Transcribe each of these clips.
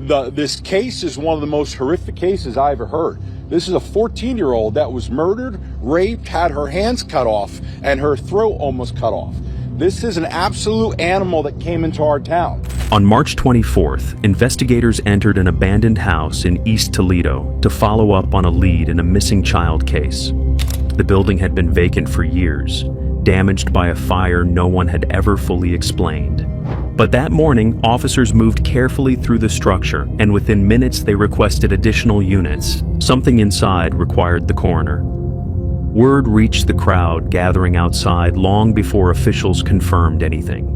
This case is one of the most horrific cases I ever heard. This is a 14-year-old that was murdered, raped, had her hands cut off, and her throat almost cut off. This is an absolute animal that came into our town. On March 24th, investigators entered an abandoned house in East Toledo to follow up on a lead in a missing child case. The building had been vacant for years, damaged by a fire no one had ever fully explained. But that morning, officers moved carefully through the structure, and within minutes they requested additional units. Something inside required the coroner. Word reached the crowd gathering outside long before officials confirmed anything.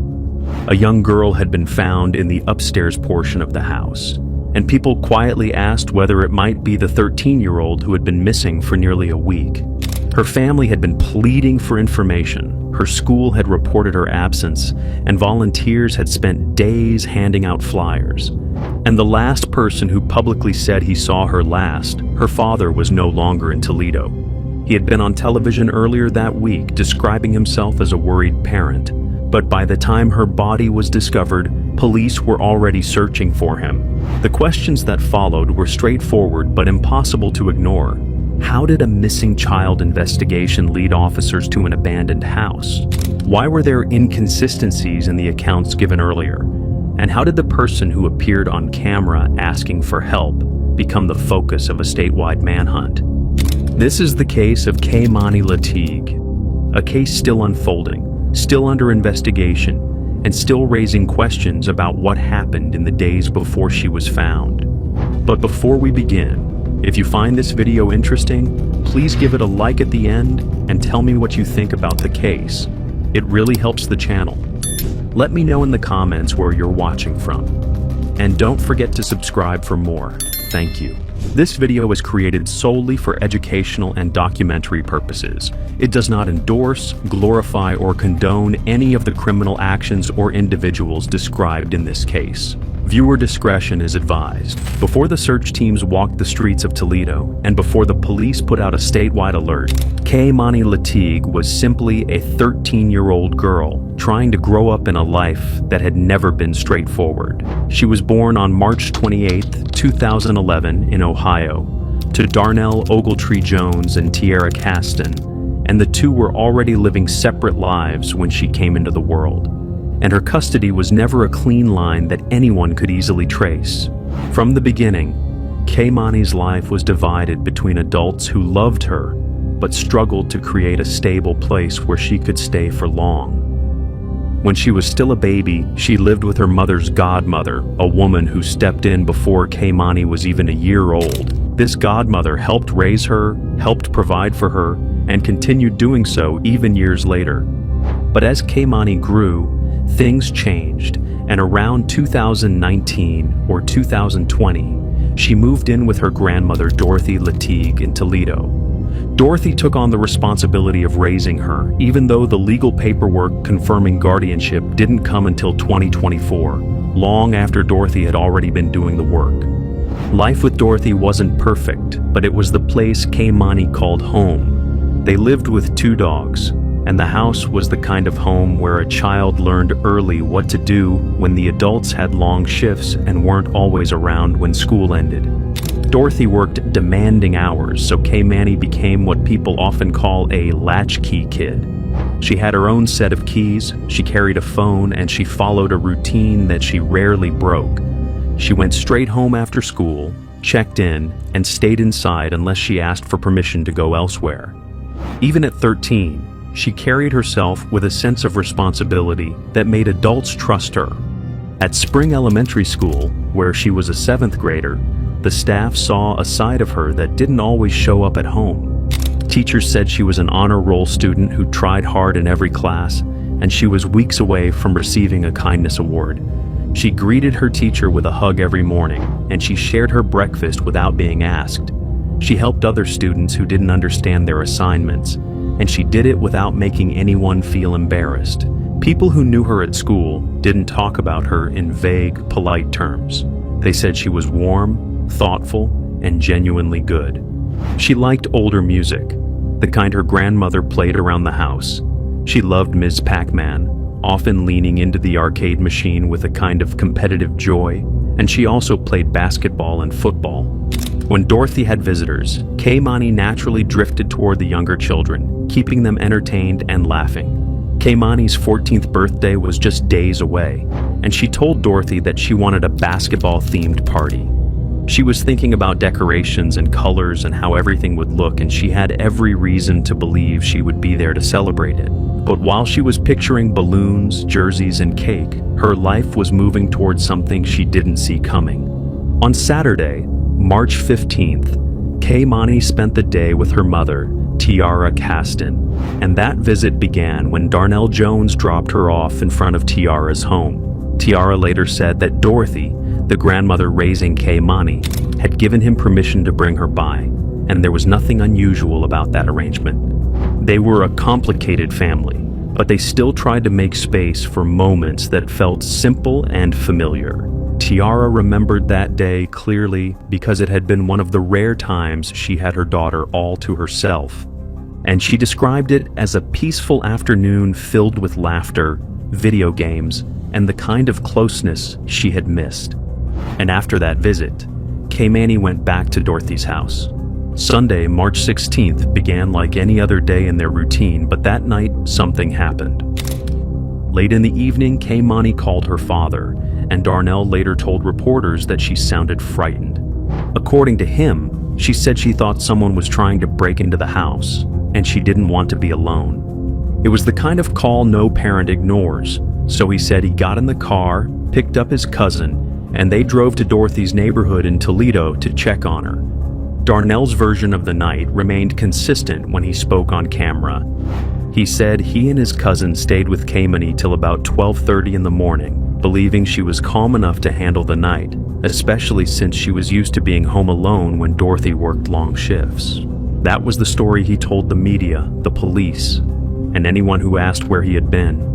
A young girl had been found in the upstairs portion of the house, and people quietly asked whether it might be the 13-year-old who had been missing for nearly a week. Her family had been pleading for information, her school had reported her absence, and volunteers had spent days handing out flyers. And the last person who publicly said he saw her last, her father, was no longer in Toledo. He had been on television earlier that week describing himself as a worried parent, but by the time her body was discovered, police were already searching for him. The questions that followed were straightforward but impossible to ignore. How did a missing child investigation lead officers to an abandoned house? Why were there inconsistencies in the accounts given earlier? And how did the person who appeared on camera asking for help become the focus of a statewide manhunt? This is the case of Kei'Mani Latigue, a case still unfolding, still under investigation, and still raising questions about what happened in the days before she was found. But before we begin, if you find this video interesting, please give it a like at the end and tell me what you think about the case. It really helps the channel. Let me know in the comments where you're watching from. And don't forget to subscribe for more. Thank you. This video is created solely for educational and documentary purposes. It does not endorse, glorify, or condone any of the criminal actions or individuals described in this case. Viewer discretion is advised. Before the search teams walked the streets of Toledo, and before the police put out a statewide alert, Kei'Mani Latigue was simply a 13-year-old girl trying to grow up in a life that had never been straightforward. She was born on March 28, 2011 in Ohio, to Darnell Ogletree Jones and Tiara Caston, and the two were already living separate lives when she came into the world. And her custody was never a clean line that anyone could easily trace. From the beginning, Kei'Mani's life was divided between adults who loved her, but struggled to create a stable place where she could stay for long. When she was still a baby, she lived with her mother's godmother, a woman who stepped in before Kei'Mani was even a year old. This godmother helped raise her, helped provide for her, and continued doing so even years later. But as Kei'Mani grew, things changed, and around 2019 or 2020, she moved in with her grandmother Dorothy Latigue in Toledo. Dorothy took on the responsibility of raising her, even though the legal paperwork confirming guardianship didn't come until 2024, long after Dorothy had already been doing the work. Life with Dorothy wasn't perfect, but it was the place Kei'Mani called home. They lived with 2 dogs, and the house was the kind of home where a child learned early what to do when the adults had long shifts and weren't always around when school ended. Dorothy worked demanding hours, so Kei'Mani became what people often call a latchkey kid. She had her own set of keys, she carried a phone, and she followed a routine that she rarely broke. She went straight home after school, checked in, and stayed inside unless she asked for permission to go elsewhere. Even at 13, she carried herself with a sense of responsibility that made adults trust her. At Spring Elementary School, where she was a 7th grader, the staff saw a side of her that didn't always show up at home. Teachers said she was an honor roll student who tried hard in every class, and she was weeks away from receiving a kindness award. She greeted her teacher with a hug every morning, and she shared her breakfast without being asked. She helped other students who didn't understand their assignments, and she did it without making anyone feel embarrassed. People who knew her at school didn't talk about her in vague, polite terms. They said she was warm, thoughtful, and genuinely good. She liked older music, the kind her grandmother played around the house. She loved Ms. Pac-Man, often leaning into the arcade machine with a kind of competitive joy, and she also played basketball and football. When Dorothy had visitors, Kei'Mani naturally drifted toward the younger children, keeping them entertained and laughing. Kei'Mani's 14th birthday was just days away, and she told Dorothy that she wanted a basketball-themed party. She was thinking about decorations and colors and how everything would look, and she had every reason to believe she would be there to celebrate it. But while she was picturing balloons, jerseys, and cake, her life was moving towards something she didn't see coming. On Saturday, March 15th, Kei'Mani spent the day with her mother, Tiara Caston, and that visit began when Darnell Jones dropped her off in front of Tiara's home. Tiara later said that Dorothy, the grandmother raising Kei'Mani, had given him permission to bring her by, and there was nothing unusual about that arrangement. They were a complicated family, but they still tried to make space for moments that felt simple and familiar. Tiara remembered that day clearly because it had been one of the rare times she had her daughter all to herself, and she described it as a peaceful afternoon filled with laughter, video games, and the kind of closeness she had missed. And after that visit, Kei'Mani went back to Dorothy's house. Sunday, March 16th, began like any other day in their routine, but that night, something happened. Late in the evening, Kei'Mani called her father, and Darnell later told reporters that she sounded frightened. According to him, she said she thought someone was trying to break into the house, and she didn't want to be alone. It was the kind of call no parent ignores, so he said he got in the car, picked up his cousin, and they drove to Dorothy's neighborhood in Toledo to check on her. Darnell's version of the night remained consistent when he spoke on camera. He said he and his cousin stayed with Kei'Mani till about 12:30 in the morning, believing she was calm enough to handle the night, especially since she was used to being home alone when Dorothy worked long shifts. That was the story he told the media, the police, and anyone who asked where he had been.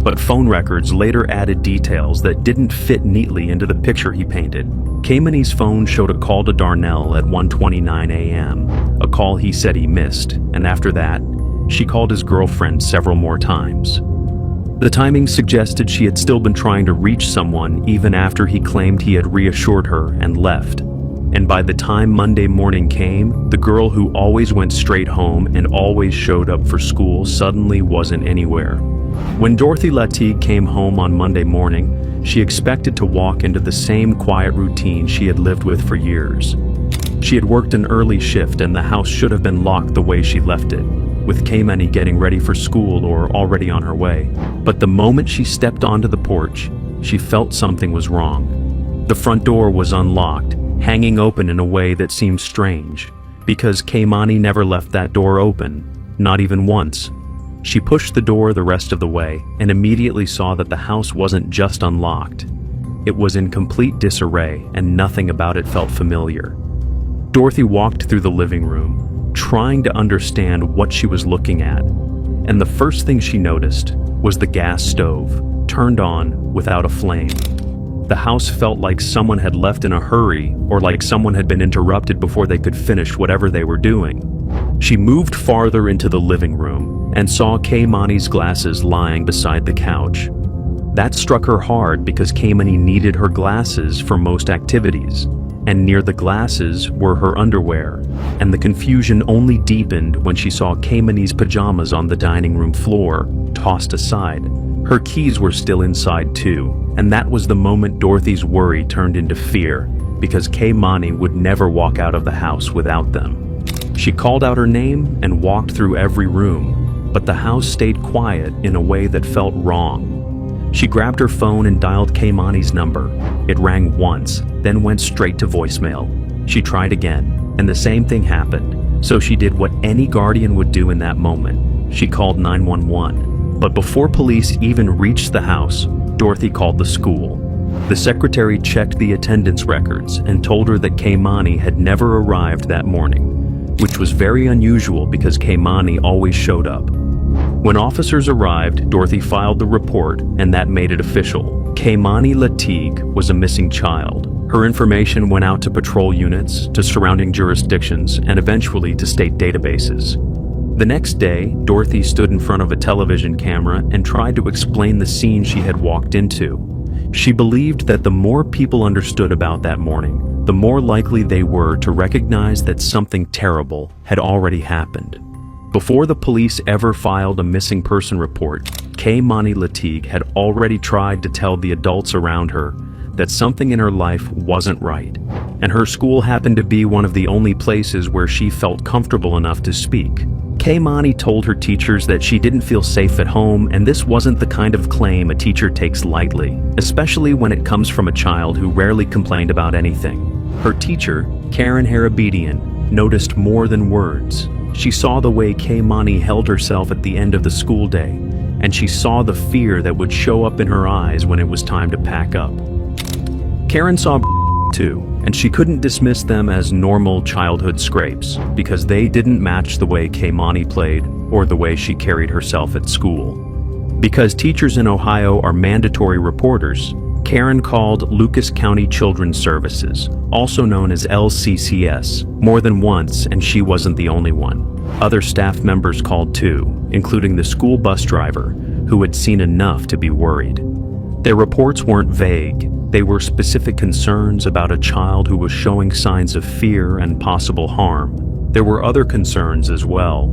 But phone records later added details that didn't fit neatly into the picture he painted. Kei'Mani's phone showed a call to Darnell at 1:29 a.m., a call he said he missed, and after that, she called his girlfriend several more times. The timing suggested she had still been trying to reach someone even after he claimed he had reassured her and left. And by the time Monday morning came, the girl who always went straight home and always showed up for school suddenly wasn't anywhere. When Dorothy Latigue came home on Monday morning, she expected to walk into the same quiet routine she had lived with for years. She had worked an early shift and the house should have been locked the way she left it, with Kei'Mani getting ready for school or already on her way. But the moment she stepped onto the porch, she felt something was wrong. The front door was unlocked, hanging open in a way that seemed strange, because Kei'Mani never left that door open, not even once. She pushed the door the rest of the way and immediately saw that the house wasn't just unlocked. It was in complete disarray and nothing about it felt familiar. Dorothy walked through the living room, trying to understand what she was looking at, and the first thing she noticed was the gas stove, turned on without a flame. The house felt like someone had left in a hurry or like someone had been interrupted before they could finish whatever they were doing. She moved farther into the living room and saw Kei'Mani's glasses lying beside the couch. That struck her hard because Kei'Mani needed her glasses for most activities, and near the glasses were her underwear, and the confusion only deepened when she saw Kei'Mani's pajamas on the dining room floor, tossed aside. Her keys were still inside too, and that was the moment Dorothy's worry turned into fear, because Kei'Mani would never walk out of the house without them. She called out her name and walked through every room, but the house stayed quiet in a way that felt wrong. She grabbed her phone and dialed Kei'Mani's number. It rang once, then went straight to voicemail. She tried again, and the same thing happened, so she did what any guardian would do in that moment. She called 911. But before police even reached the house, Dorothy called the school. The secretary checked the attendance records and told her that Kei'Mani had never arrived that morning, which was very unusual because Kei'Mani always showed up. When officers arrived, Dorothy filed the report, and that made it official. Kei'Mani Latigue was a missing child. Her information went out to patrol units, to surrounding jurisdictions, and eventually to state databases. The next day, Dorothy stood in front of a television camera and tried to explain the scene she had walked into. She believed that the more people understood about that morning, the more likely they were to recognize that something terrible had already happened. Before the police ever filed a missing person report, Kei'Mani Latigue had already tried to tell the adults around her that something in her life wasn't right, and her school happened to be one of the only places where she felt comfortable enough to speak. Kei'Mani told her teachers that she didn't feel safe at home, and this wasn't the kind of claim a teacher takes lightly, especially when it comes from a child who rarely complained about anything. Her teacher, Karen Harabedian, noticed more than words. She saw the way Kei'Mani held herself at the end of the school day, and she saw the fear that would show up in her eyes when it was time to pack up. Karen saw too, and she couldn't dismiss them as normal childhood scrapes because they didn't match the way Kei'Mani played or the way she carried herself at school. Because teachers in Ohio are mandatory reporters, Karen called Lucas County Children's Services, also known as LCCS, more than once, and she wasn't the only one. Other staff members called too, including the school bus driver, who had seen enough to be worried. Their reports weren't vague. They were specific concerns about a child who was showing signs of fear and possible harm. There were other concerns as well.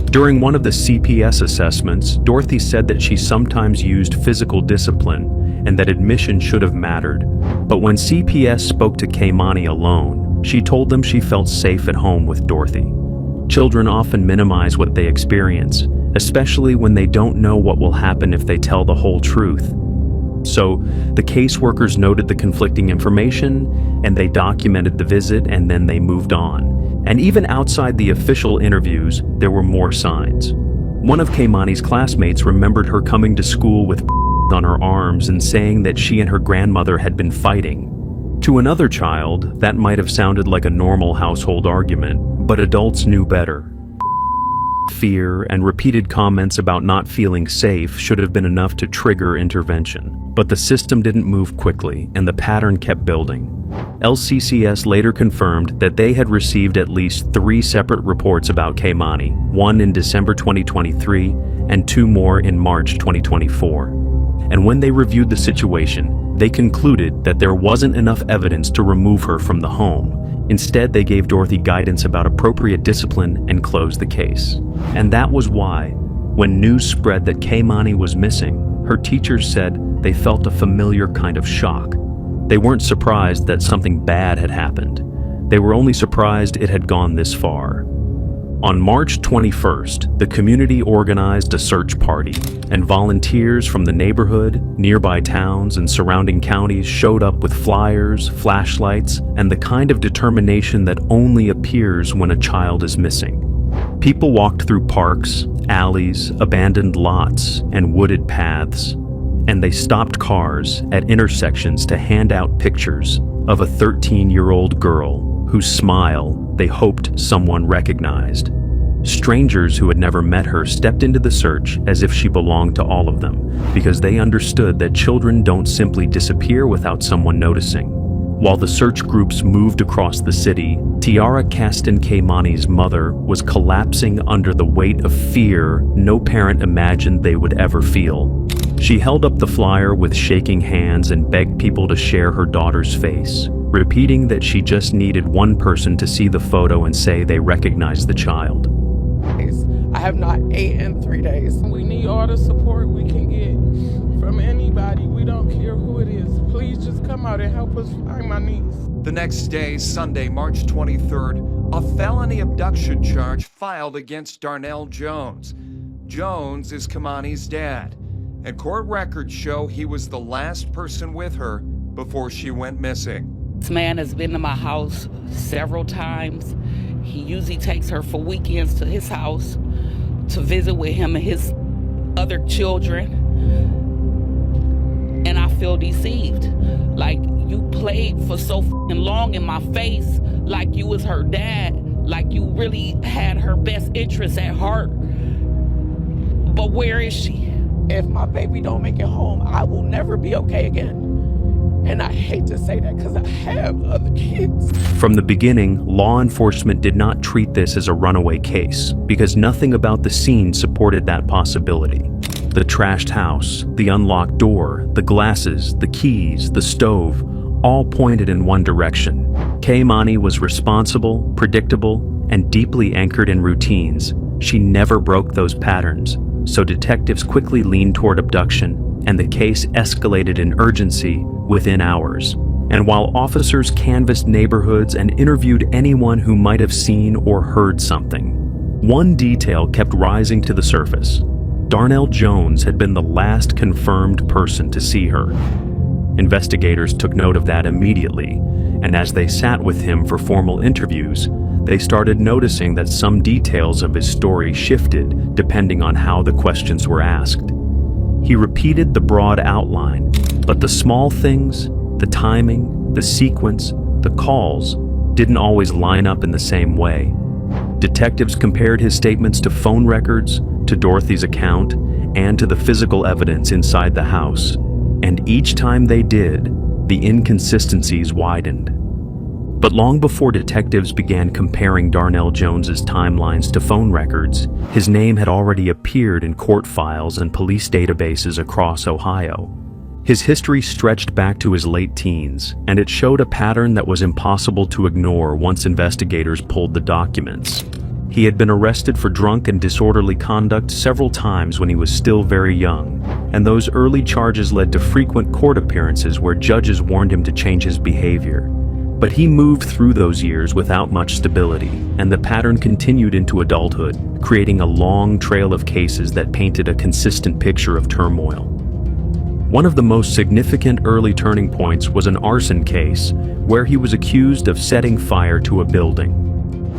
During one of the CPS assessments, Dorothy said that she sometimes used physical discipline and that admission should have mattered. But when CPS spoke to Kei'Mani alone, she told them she felt safe at home with Dorothy. Children often minimize what they experience, especially when they don't know what will happen if they tell the whole truth. So, the caseworkers noted the conflicting information, and they documented the visit, and then they moved on. And even outside the official interviews, there were more signs. One of Kei'Mani's classmates remembered her coming to school with on her arms and saying that she and her grandmother had been fighting. To another child, that might have sounded like a normal household argument, but adults knew better. Fear and repeated comments about not feeling safe should have been enough to trigger intervention. But the system didn't move quickly, and the pattern kept building. LCCS later confirmed that they had received at least 3 separate reports about Kei'Mani, one in December 2023 and 2 more in March 2024. And when they reviewed the situation, they concluded that there wasn't enough evidence to remove her from the home. Instead, they gave Dorothy guidance about appropriate discipline and closed the case. And that was why, when news spread that Kei'Mani was missing, her teachers said they felt a familiar kind of shock. They weren't surprised that something bad had happened. They were only surprised it had gone this far. On March 21st, the community organized a search party, and volunteers from the neighborhood, nearby towns, and surrounding counties showed up with flyers, flashlights, and the kind of determination that only appears when a child is missing. People walked through parks, alleys, abandoned lots, and wooded paths, and they stopped cars at intersections to hand out pictures of a 13-year-old girl whose smile they hoped someone recognized. Strangers who had never met her stepped into the search as if she belonged to all of them, because they understood that children don't simply disappear without someone noticing. While the search groups moved across the city, Tiara Caston Kei'Mani's mother was collapsing under the weight of fear no parent imagined they would ever feel. She held up the flyer with shaking hands and begged people to share her daughter's face, repeating that she just needed one person to see the photo and say they recognized the child. I have not ate in 3 days. We need all the support we can get from anybody. We don't care who it is. Please just come out and help us find my niece. The next day, Sunday, March 23rd, a felony abduction charge filed against Darnell Jones. Jones is Kei'Mani's dad, and court records show he was the last person with her before she went missing. This man has been to my house several times. He usually takes her for weekends to his house to visit with him and his other children. And I feel deceived. Like, you played for so long in my face, like you was her dad, like you really had her best interests at heart. But where is she? If my baby don't make it home, I will never be okay again. And I hate to say that because I have other kids. From the beginning, law enforcement did not treat this as a runaway case because nothing about the scene supported that possibility. The trashed house, the unlocked door, the glasses, the keys, the stove, all pointed in one direction. Kei'Mani was responsible, predictable, and deeply anchored in routines. She never broke those patterns, so detectives quickly leaned toward abduction, and the case escalated in urgency within hours. And while officers canvassed neighborhoods and interviewed anyone who might have seen or heard something, one detail kept rising to the surface. Darnell Jones had been the last confirmed person to see her. Investigators took note of that immediately, and as they sat with him for formal interviews, they started noticing that some details of his story shifted depending on how the questions were asked. He repeated the broad outline, but the small things, the timing, the sequence, the calls, didn't always line up in the same way. Detectives compared his statements to phone records, to Dorothy's account, and to the physical evidence inside the house. And each time they did, the inconsistencies widened. But long before detectives began comparing Darnell Jones's timelines to phone records, his name had already appeared in court files and police databases across Ohio. His history stretched back to his late teens, and it showed a pattern that was impossible to ignore once investigators pulled the documents. He had been arrested for drunk and disorderly conduct several times when he was still very young, and those early charges led to frequent court appearances where judges warned him to change his behavior. But he moved through those years without much stability, and the pattern continued into adulthood, creating a long trail of cases that painted a consistent picture of turmoil. One of the most significant early turning points was an arson case where he was accused of setting fire to a building.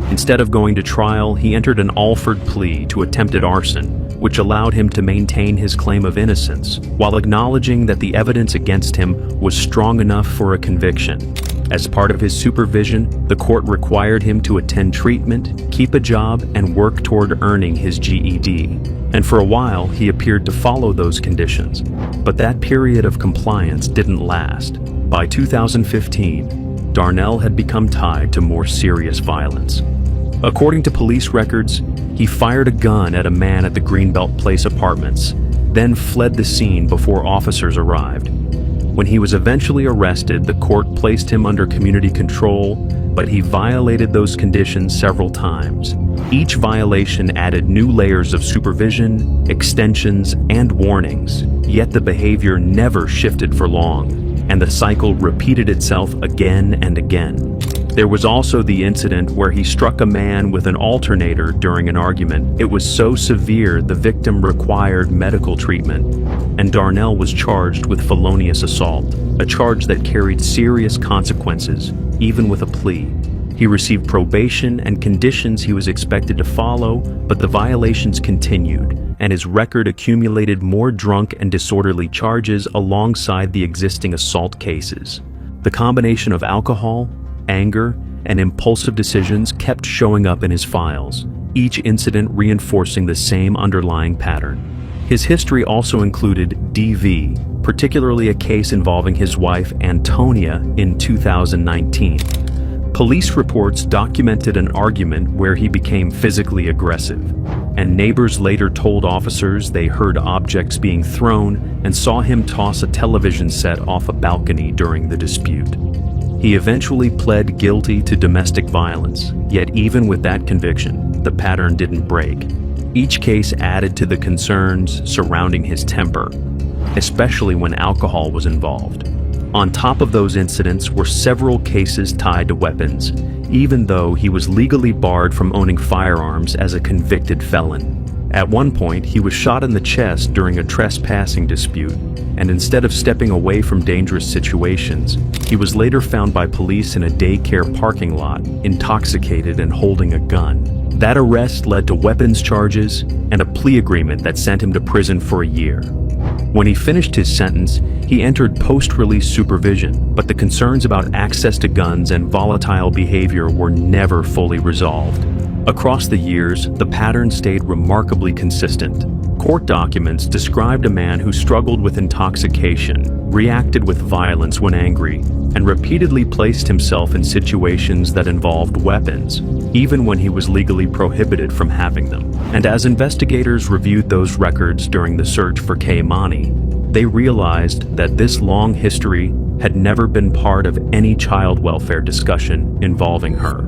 Instead of going to trial, he entered an Alford plea to attempted arson, which allowed him to maintain his claim of innocence, while acknowledging that the evidence against him was strong enough for a conviction. As part of his supervision, the court required him to attend treatment, keep a job, and work toward earning his GED. And for a while, he appeared to follow those conditions. But that period of compliance didn't last. By 2015, Darnell had become tied to more serious violence. According to police records, he fired a gun at a man at the Greenbelt Place apartments, then fled the scene before officers arrived. When he was eventually arrested, the court placed him under community control, but he violated those conditions several times. Each violation added new layers of supervision, extensions, and warnings, yet the behavior never shifted for long, and the cycle repeated itself again and again. There was also the incident where he struck a man with an alternator during an argument. It was so severe the victim required medical treatment, and Darnell was charged with felonious assault, a charge that carried serious consequences, even with a plea. He received probation and conditions he was expected to follow, but the violations continued, and his record accumulated more drunk and disorderly charges alongside the existing assault cases. The combination of alcohol, anger, and impulsive decisions kept showing up in his files, each incident reinforcing the same underlying pattern. His history also included DV, particularly a case involving his wife Antonia in 2019. Police reports documented an argument where he became physically aggressive, and neighbors later told officers they heard objects being thrown and saw him toss a television set off a balcony during the dispute. He eventually pled guilty to domestic violence, yet even with that conviction, the pattern didn't break. Each case added to the concerns surrounding his temper, especially when alcohol was involved. On top of those incidents were several cases tied to weapons, even though he was legally barred from owning firearms as a convicted felon. At one point, he was shot in the chest during a trespassing dispute, and instead of stepping away from dangerous situations, he was later found by police in a daycare parking lot, intoxicated and holding a gun. That arrest led to weapons charges and a plea agreement that sent him to prison for a year. When he finished his sentence, he entered post-release supervision, but the concerns about access to guns and volatile behavior were never fully resolved. Across the years, the pattern stayed remarkably consistent. Court documents described a man who struggled with intoxication, reacted with violence when angry, and repeatedly placed himself in situations that involved weapons, even when he was legally prohibited from having them. And as investigators reviewed those records during the search for Kei'Mani, they realized that this long history had never been part of any child welfare discussion involving her.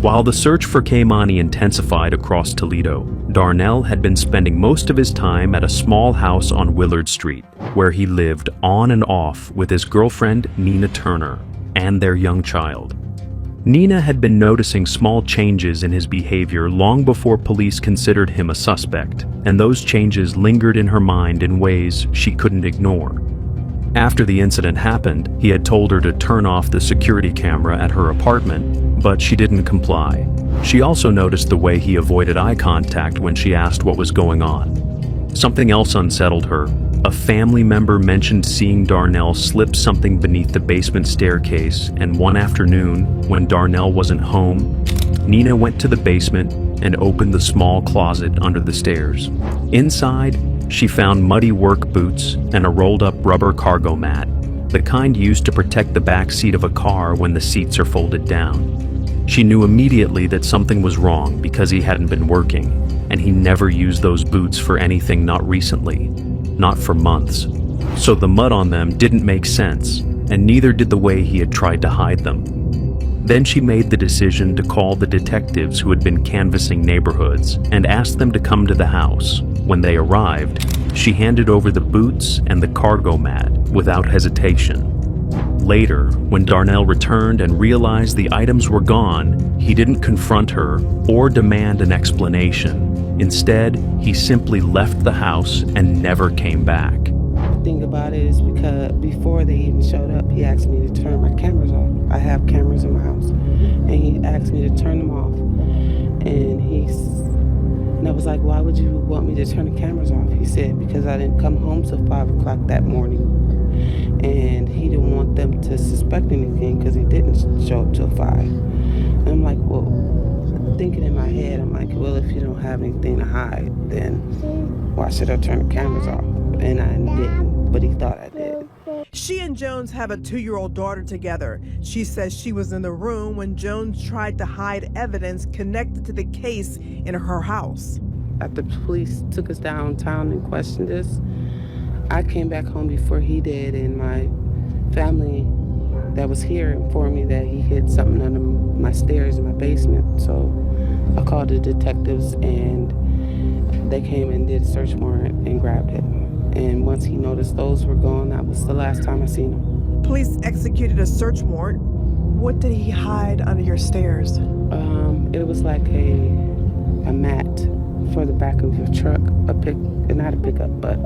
While the search for Kei'Mani intensified across Toledo, Darnell had been spending most of his time at a small house on Willard Street, where he lived on and off with his girlfriend Nina Turner and their young child. Nina had been noticing small changes in his behavior long before police considered him a suspect, and those changes lingered in her mind in ways she couldn't ignore. After the incident happened, he had told her to turn off the security camera at her apartment, but she didn't comply. She also noticed the way he avoided eye contact when she asked what was going on. Something else unsettled her. A family member mentioned seeing Darnell slip something beneath the basement staircase, and one afternoon, when Darnell wasn't home, Nina went to the basement and opened the small closet under the stairs. Inside, she found muddy work boots and a rolled-up rubber cargo mat, the kind used to protect the back seat of a car when the seats are folded down. She knew immediately that something was wrong because he hadn't been working, and he never used those boots for anything not recently, not for months. So the mud on them didn't make sense, and neither did the way he had tried to hide them. Then she made the decision to call the detectives who had been canvassing neighborhoods and asked them to come to the house. When they arrived, she handed over the boots and the cargo mat without hesitation. Later, when Darnell returned and realized the items were gone, he didn't confront her or demand an explanation. Instead, he simply left the house and never came back. The thing about it is because before they even showed up, he asked me to turn my cameras off. I have cameras in my house, and he asked me to turn them off. And I was like, why would you want me to turn the cameras off? He said, because I didn't come home till 5 o'clock that morning. And he didn't want them to suspect anything because he didn't show up till 5. And I'm like, well, thinking in my head, I'm like, well, if you don't have anything to hide, then why should I turn the cameras off? And I didn't, but he thought I did. She and Jones have a 2-year-old daughter together. She says she was in the room when Jones tried to hide evidence connected to the case in her house. After the police took us downtown and questioned us, I came back home before he did, and my family that was here informed me that he hid something under my stairs in my basement. So I called the detectives, and they came and did a search warrant and grabbed it. And once he noticed those were gone, that was the last time I seen him. Police executed a search warrant. What did he hide under your stairs? It was like a mat for the back of your truck, not a pickup, but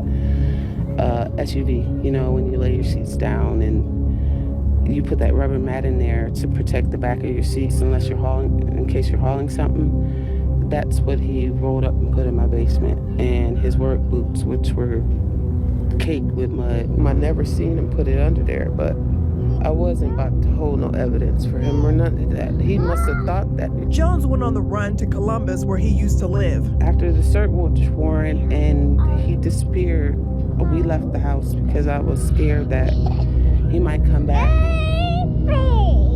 SUV. You know, when you lay your seats down and you put that rubber mat in there to protect the back of your seats in case you're hauling something. That's what he rolled up and put in my basement. And his work boots, which were caked with mud. I never seen him put it under there, but I wasn't about to hold no evidence for him or none of that. He must have thought that. Jones went on the run to Columbus, where he used to live. After the search warrant and he disappeared, we left the house because I was scared that he might come back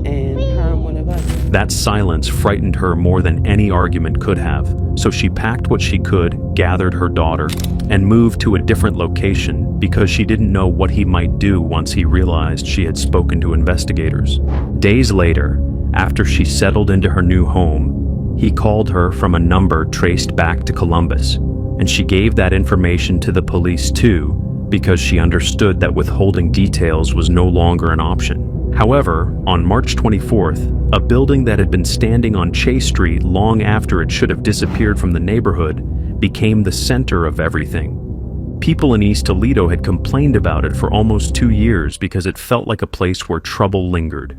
and harm one of us. That silence frightened her more than any argument could have, so she packed what she could, gathered her daughter, and moved to a different location because she didn't know what he might do once he realized she had spoken to investigators. Days later, after she settled into her new home, he called her from a number traced back to Columbus, and she gave that information to the police too, because she understood that withholding details was no longer an option. However, on March 24th, a building that had been standing on Chase Street long after it should have disappeared from the neighborhood became the center of everything. People in East Toledo had complained about it for almost 2 years because it felt like a place where trouble lingered.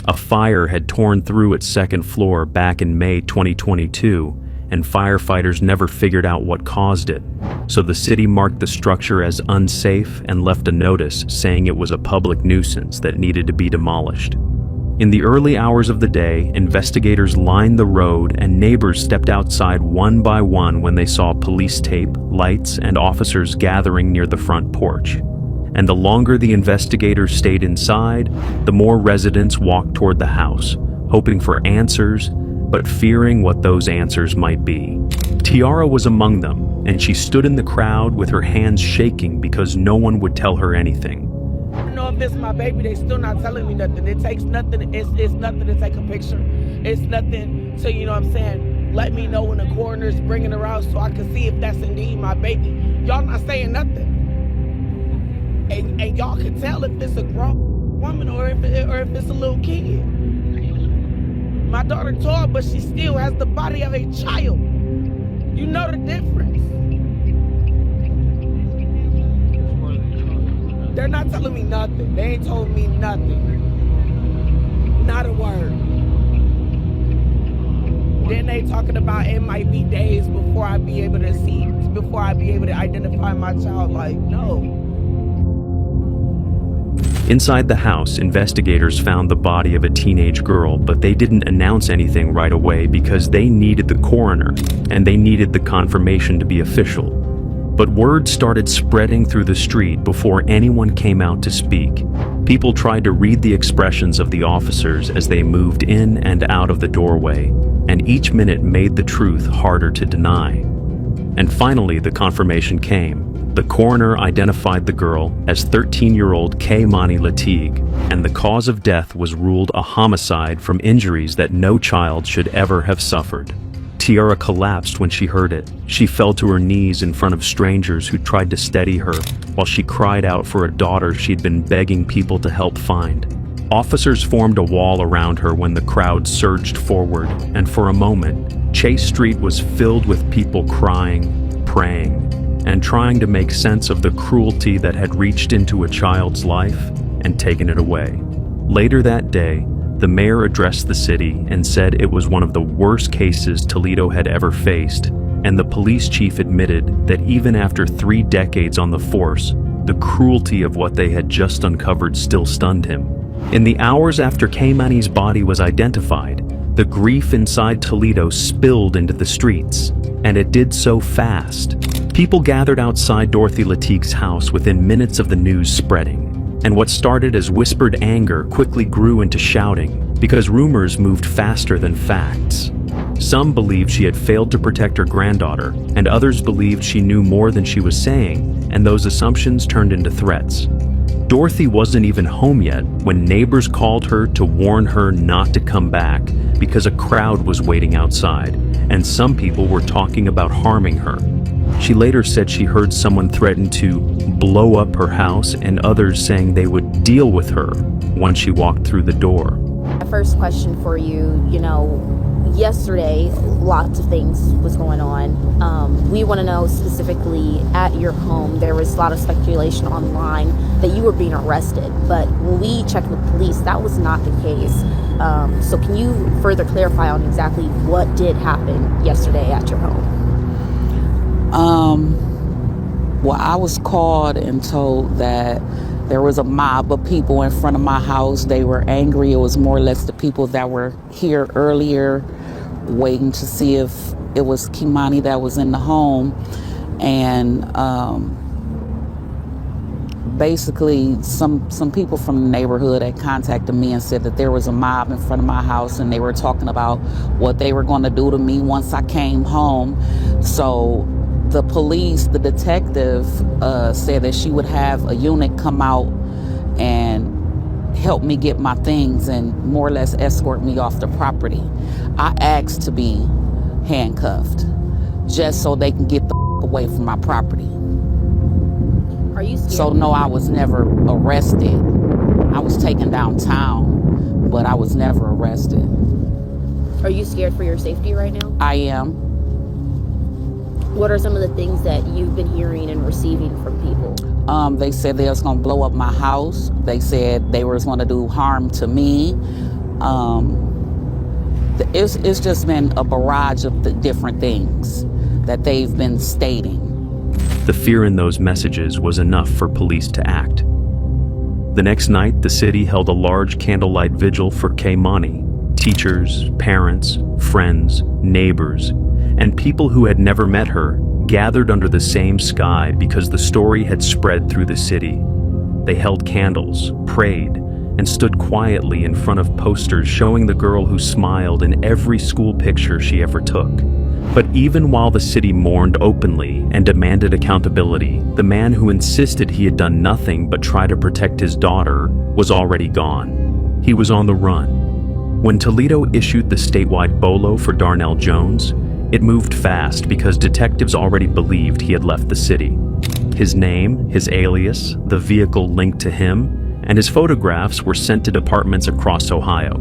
A fire had torn through its second floor back in May 2022, and firefighters never figured out what caused it, so the city marked the structure as unsafe and left a notice saying it was a public nuisance that needed to be demolished. In the early hours of the day, investigators lined the road and neighbors stepped outside one by one when they saw police tape, lights, and officers gathering near the front porch. and the longer the investigators stayed inside, the more residents walked toward the house, hoping for answers, but fearing what those answers might be. Tiara was among them, and she stood in the crowd with her hands shaking because no one would tell her anything. I don't know if it's my baby, they still not telling me nothing. It takes nothing, it's nothing to take a picture. It's nothing to, you know what I'm saying, let me know when the coroner's bringing her out so I can see if that's indeed my baby. Y'all not saying nothing. And y'all can tell if it's a grown woman or if it's a little kid. My daughter tall, but she still has the body of a child. You know the difference. They're not telling me nothing. They ain't told me nothing. Not a word. Then they talking about it might be days before I be able to see, before I be able to identify my child. Like, no. Inside the house, investigators found the body of a teenage girl, but they didn't announce anything right away because they needed the coroner, and they needed the confirmation to be official. But word started spreading through the street before anyone came out to speak. People tried to read the expressions of the officers as they moved in and out of the doorway, and each minute made the truth harder to deny. And finally, the confirmation came. The coroner identified the girl as 13-year-old Kei'Mani Latigue, and the cause of death was ruled a homicide from injuries that no child should ever have suffered. Tiara collapsed when she heard it. She fell to her knees in front of strangers who tried to steady her, while she cried out for a daughter she'd been begging people to help find. Officers formed a wall around her when the crowd surged forward, and for a moment, Chase Street was filled with people crying, praying, and trying to make sense of the cruelty that had reached into a child's life and taken it away. Later that day, the mayor addressed the city and said it was one of the worst cases Toledo had ever faced, and the police chief admitted that even after 3 decades on the force, the cruelty of what they had just uncovered still stunned him. In the hours after Kei'Mani's body was identified, the grief inside Toledo spilled into the streets, and it did so fast. People gathered outside Dorothy Latigue's house within minutes of the news spreading. And what started as whispered anger quickly grew into shouting because rumors moved faster than facts. Some believed she had failed to protect her granddaughter, and others believed she knew more than she was saying, and those assumptions turned into threats. Dorothy wasn't even home yet when neighbors called her to warn her not to come back because a crowd was waiting outside, and some people were talking about harming her. She later said she heard someone threaten to blow up her house and others saying they would deal with her once she walked through the door. My first question for you, yesterday lots of things was going on. We want to know specifically at your home, there was a lot of speculation online that you were being arrested, but when we checked with police, that was not the case. So can you further clarify on exactly what did happen yesterday at your home? Well, I was called and told that there was a mob of people in front of my house. They were angry. It was more or less the people that were here earlier waiting to see if it was Kei'Mani that was in the home. And basically some people from the neighborhood had contacted me and said that there was a mob in front of my house and they were talking about what they were going to do to me once I came home. So the police, the detective, said that she would have a unit come out and help me get my things and more or less escort me off the property. I asked to be handcuffed just so they can get the away from my property. Are you scared? So no, I was never arrested. I was taken downtown, but I was never arrested. Are you scared for your safety right now? I am. What are some of the things that you've been hearing and receiving from people? They said they was going to blow up my house. They said they was going to do harm to me. It's just been a barrage of the different things that they've been stating. The fear in those messages was enough for police to act. The next night, the city held a large candlelight vigil for Kei'Mani. Teachers, parents, friends, neighbors, and people who had never met her gathered under the same sky because the story had spread through the city. They held candles, prayed, and stood quietly in front of posters showing the girl who smiled in every school picture she ever took. But even while the city mourned openly and demanded accountability, the man who insisted he had done nothing but try to protect his daughter was already gone. He was on the run. When Toledo issued the statewide BOLO for Darnell Jones, it moved fast because detectives already believed he had left the city. His name, his alias, the vehicle linked to him, and his photographs were sent to departments across Ohio.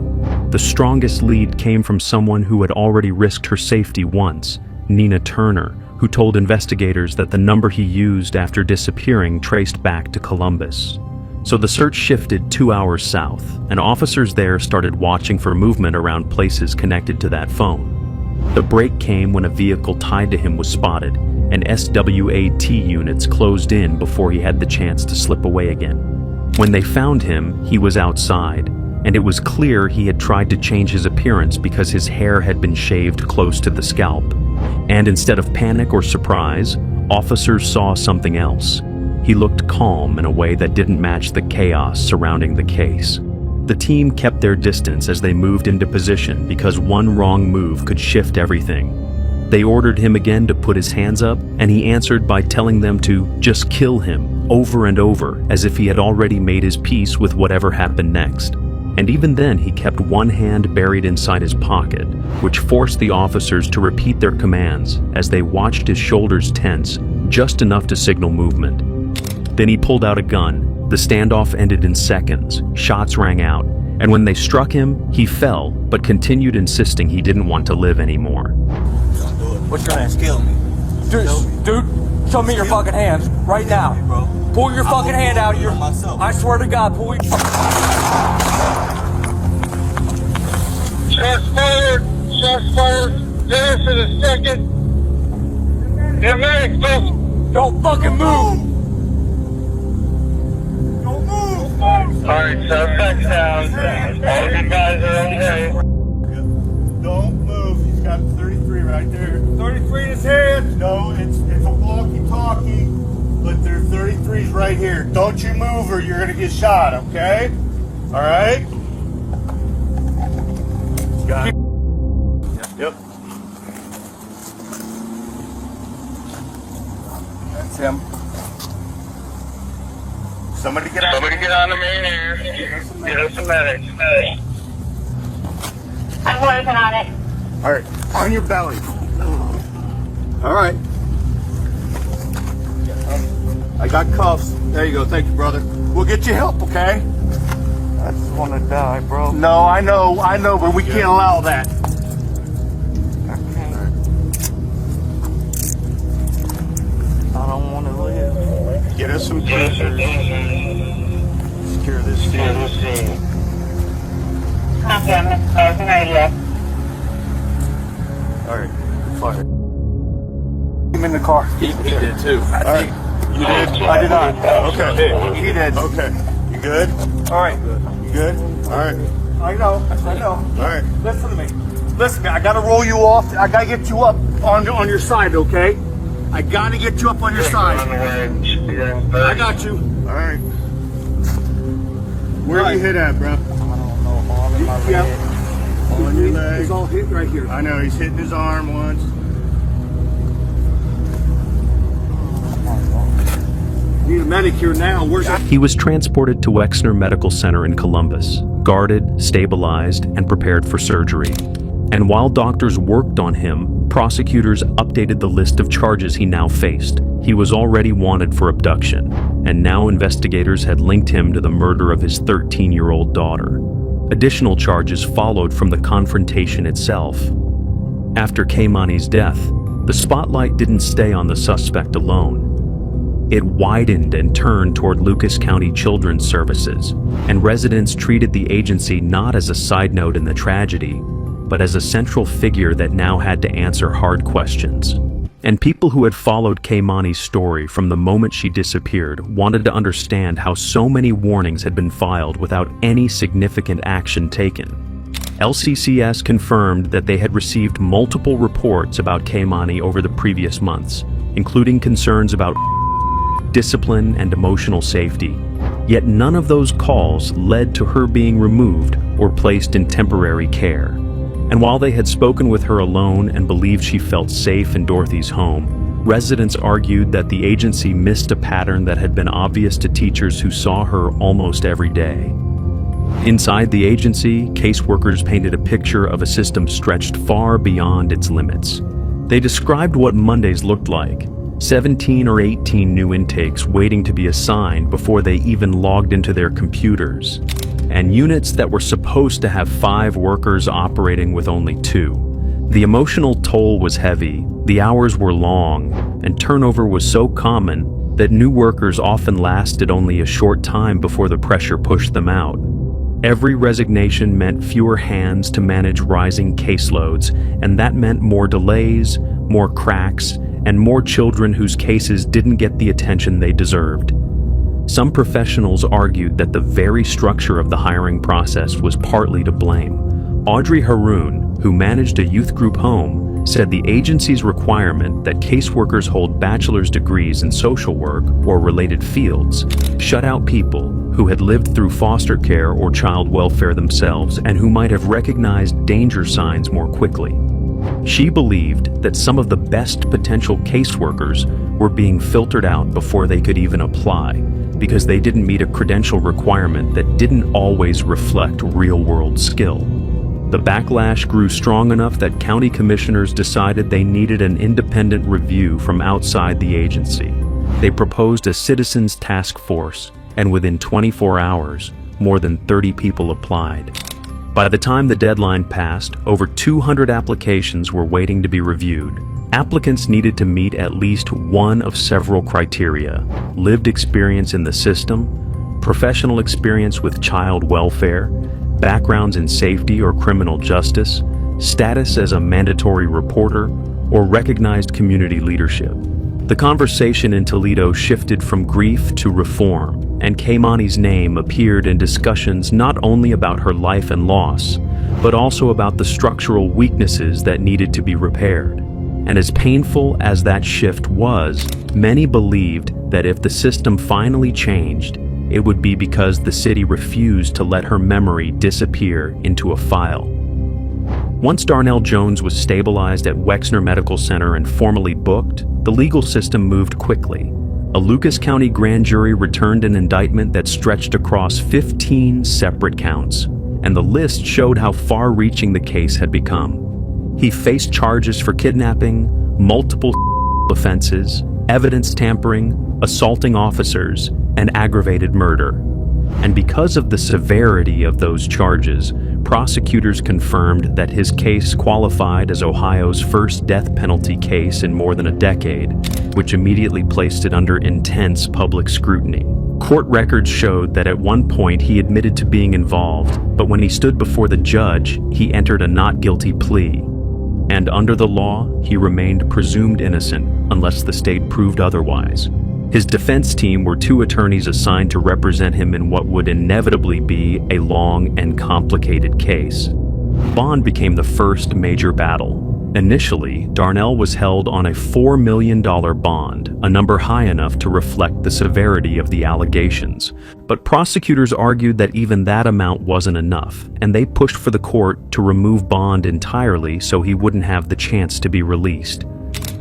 The strongest lead came from someone who had already risked her safety once, Nina Turner, who told investigators that the number he used after disappearing traced back to Columbus. So the search shifted 2 hours south, and officers there started watching for movement around places connected to that phone. The break came when a vehicle tied to him was spotted, and SWAT units closed in before he had the chance to slip away again. When they found him, he was outside, and it was clear he had tried to change his appearance because his hair had been shaved close to the scalp. And instead of panic or surprise, officers saw something else. He looked calm in a way that didn't match the chaos surrounding the case. The team kept their distance as they moved into position because one wrong move could shift everything. They ordered him again to put his hands up, and he answered by telling them to just kill him over and over, as if he had already made his peace with whatever happened next. And even then, he kept one hand buried inside his pocket, which forced the officers to repeat their commands as they watched his shoulders tense, just enough to signal movement. Then he pulled out a gun. The standoff ended in seconds, shots rang out, and when they struck him, he fell, but continued insisting he didn't want to live anymore. What's your hands? Kill me. Dude, show me your fucking hands right now. Pull your fucking hand out of your... I swear to God, pull your... Shots fired. Shots fired. There for the second. Get ready, don't fucking move. Don't move. Alright, suspect's down. All you guys are okay. Don't move. He's got 33 right there. 33 in his hand. No, it's a walkie-talkie, but there are 33s right here. Don't you move or you're gonna get shot, okay? All right? Got it. Yep. That's him. Somebody get out. Somebody get on the main air. Get us some medics. I'm working on it. All right, on your belly. All right. I got cuffs. There you go. Thank you, brother. We'll get you help, okay? I just want to die, bro. No, I know, but we can't allow that. Okay. I don't want to live. Get us some pressure. Secure this scene. Okay, I'm radio. All right, fire. I'm in the car. He did too. All right. You did? I did not. Okay. He did. Okay. You good? All right. You good? All right. I know. All right. Listen to me. Listen, I gotta roll you off. I gotta get you up on your side, okay? I gotta get you up on your side. I got you. All right. Where you hit at, bro? I don't know. All in my leg. On your leg. He's all hit right here. I know. He's hitting his arm once. Need a medic here now. Where's that? He was transported to Wexner Medical Center in Columbus, guarded, stabilized, and prepared for surgery. And while doctors worked on him, prosecutors updated the list of charges he now faced. He was already wanted for abduction, and now investigators had linked him to the murder of his 13-year-old daughter. Additional charges followed from the confrontation itself. After Kei'Mani's death, the spotlight didn't stay on the suspect alone. It widened and turned toward Lucas County Children's Services, and residents treated the agency not as a side note in the tragedy, but as a central figure that now had to answer hard questions. And people who had followed Kei'Mani's story from the moment she disappeared wanted to understand how so many warnings had been filed without any significant action taken. LCCS confirmed that they had received multiple reports about Kei'Mani over the previous months, including concerns about discipline and emotional safety. Yet none of those calls led to her being removed or placed in temporary care. And while they had spoken with her alone and believed she felt safe in Dorothy's home, residents argued that the agency missed a pattern that had been obvious to teachers who saw her almost every day. Inside the agency, caseworkers painted a picture of a system stretched far beyond its limits. They described what Mondays looked like: 17 or 18 new intakes waiting to be assigned before they even logged into their computers, and units that were supposed to have 5 workers operating with only 2. The emotional toll was heavy, the hours were long, and turnover was so common that new workers often lasted only a short time before the pressure pushed them out. Every resignation meant fewer hands to manage rising caseloads, and that meant more delays, more cracks, and more children whose cases didn't get the attention they deserved. Some professionals argued that the very structure of the hiring process was partly to blame. Audrey Haroon, who managed a youth group home, said the agency's requirement that caseworkers hold bachelor's degrees in social work or related fields shut out people who had lived through foster care or child welfare themselves and who might have recognized danger signs more quickly. She believed that some of the best potential caseworkers were being filtered out before they could even apply, because they didn't meet a credential requirement that didn't always reflect real-world skill. The backlash grew strong enough that county commissioners decided they needed an independent review from outside the agency. They proposed a citizens task force, and within 24 hours, more than 30 people applied. By the time the deadline passed, over 200 applications were waiting to be reviewed. Applicants needed to meet at least one of several criteria: lived experience in the system, professional experience with child welfare, backgrounds in safety or criminal justice, status as a mandatory reporter, or recognized community leadership. The conversation in Toledo shifted from grief to reform, and Kei'Mani's name appeared in discussions not only about her life and loss, but also about the structural weaknesses that needed to be repaired. And as painful as that shift was, many believed that if the system finally changed, it would be because the city refused to let her memory disappear into a file. Once Darnell Jones was stabilized at Wexner Medical Center and formally booked, the legal system moved quickly. A Lucas County grand jury returned an indictment that stretched across 15 separate counts, and the list showed how far-reaching the case had become. He faced charges for kidnapping, multiple offenses, evidence tampering, assaulting officers, and aggravated murder. And because of the severity of those charges, prosecutors confirmed that his case qualified as Ohio's first death penalty case in more than a decade, which immediately placed it under intense public scrutiny. Court records showed that at one point he admitted to being involved, but when he stood before the judge, he entered a not guilty plea. And under the law, he remained presumed innocent unless the state proved otherwise. His defense team were 2 attorneys assigned to represent him in what would inevitably be a long and complicated case. Bond became the first major battle. Initially, Darnell was held on a $4 million bond, a number high enough to reflect the severity of the allegations. But prosecutors argued that even that amount wasn't enough, and they pushed for the court to remove Bond entirely so he wouldn't have the chance to be released.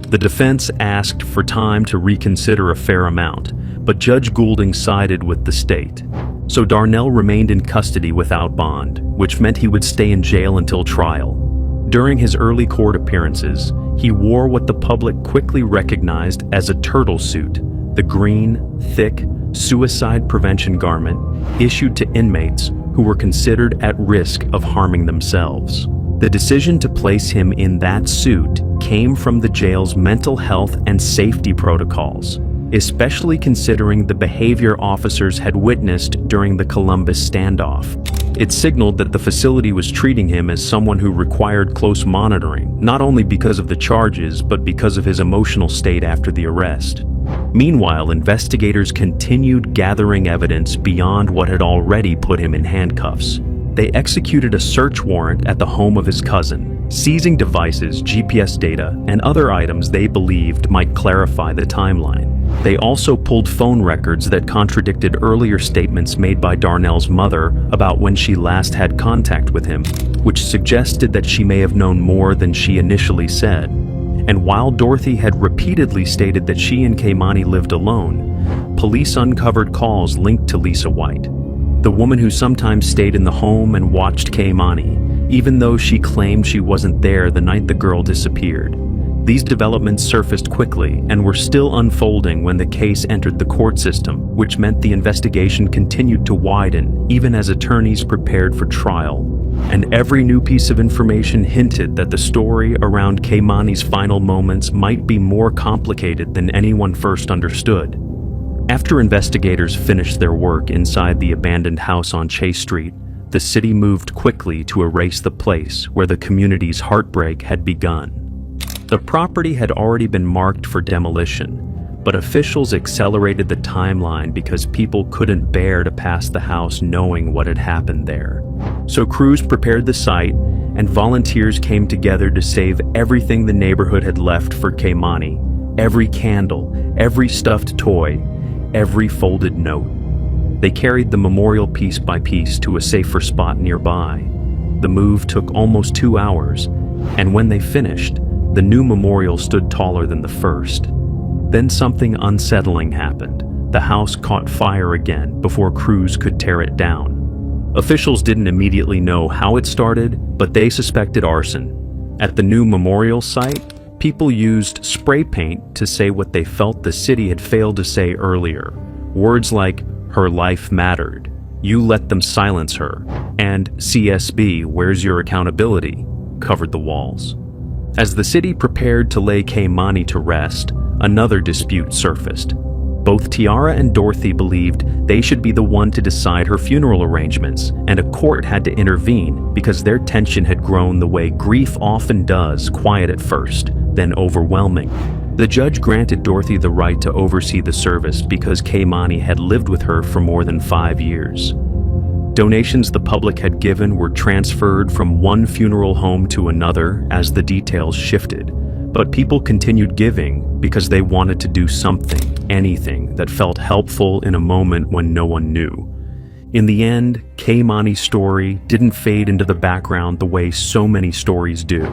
The defense asked for time to reconsider a fair amount, but Judge Goulding sided with the state. So Darnell remained in custody without bond, which meant he would stay in jail until trial. During his early court appearances, he wore what the public quickly recognized as a turtle suit, the green, thick, suicide prevention garment issued to inmates who were considered at risk of harming themselves. The decision to place him in that suit came from the jail's mental health and safety protocols, especially considering the behavior officers had witnessed during the Columbus standoff. It signaled that the facility was treating him as someone who required close monitoring, not only because of the charges, but because of his emotional state after the arrest. Meanwhile, investigators continued gathering evidence beyond what had already put him in handcuffs. They executed a search warrant at the home of his cousin, seizing devices, GPS data, and other items they believed might clarify the timeline. They also pulled phone records that contradicted earlier statements made by Darnell's mother about when she last had contact with him, which suggested that she may have known more than she initially said. And while Dorothy had repeatedly stated that she and Kei'Mani lived alone, police uncovered calls linked to Lisa White, the woman who sometimes stayed in the home and watched Kei'Mani, even though she claimed she wasn't there the night the girl disappeared. These developments surfaced quickly and were still unfolding when the case entered the court system, which meant the investigation continued to widen even as attorneys prepared for trial. And every new piece of information hinted that the story around Kei'Mani's final moments might be more complicated than anyone first understood. After investigators finished their work inside the abandoned house on Chase Street, the city moved quickly to erase the place where the community's heartbreak had begun. The property had already been marked for demolition, but officials accelerated the timeline because people couldn't bear to pass the house knowing what had happened there. So crews prepared the site, and volunteers came together to save everything the neighborhood had left for Kei'Mani: every candle, every stuffed toy, every folded note. They carried the memorial piece by piece to a safer spot nearby. The move took almost 2 hours, and when they finished, the new memorial stood taller than the first. Then something unsettling happened. The house caught fire again before crews could tear it down. Officials didn't immediately know how it started, but they suspected arson. At the new memorial site, people used spray paint to say what they felt the city had failed to say earlier. Words like, "Her life mattered," "You let them silence her," and "CSB, where's your accountability?" covered the walls. As the city prepared to lay Kei'Mani to rest, another dispute surfaced. Both Tiara and Dorothy believed they should be the one to decide her funeral arrangements, and a court had to intervene because their tension had grown the way grief often does, quiet at first, then overwhelming. The judge granted Dorothy the right to oversee the service because Kei'Mani had lived with her for more than 5 years. Donations the public had given were transferred from one funeral home to another as the details shifted, but people continued giving because they wanted to do something, anything that felt helpful in a moment when no one knew. In the end, Kei'Mani's story didn't fade into the background the way so many stories do.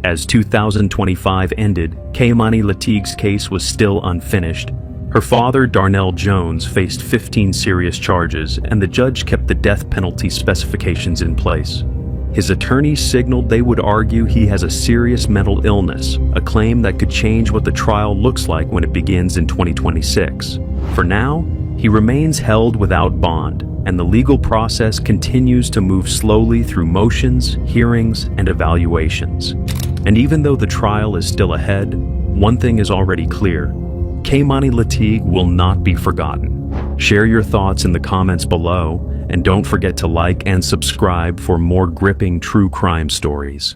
As 2025 ended, Kei'Mani Latigue's case was still unfinished. Her father, Darnell Jones, faced 15 serious charges, and the judge kept the death penalty specifications in place. His attorneys signaled they would argue he has a serious mental illness, a claim that could change what the trial looks like when it begins in 2026. For now, he remains held without bond, and the legal process continues to move slowly through motions, hearings, and evaluations. And even though the trial is still ahead, one thing is already clear: Kei'Mani Latigue will not be forgotten. Share your thoughts in the comments below, and don't forget to like and subscribe for more gripping true crime stories.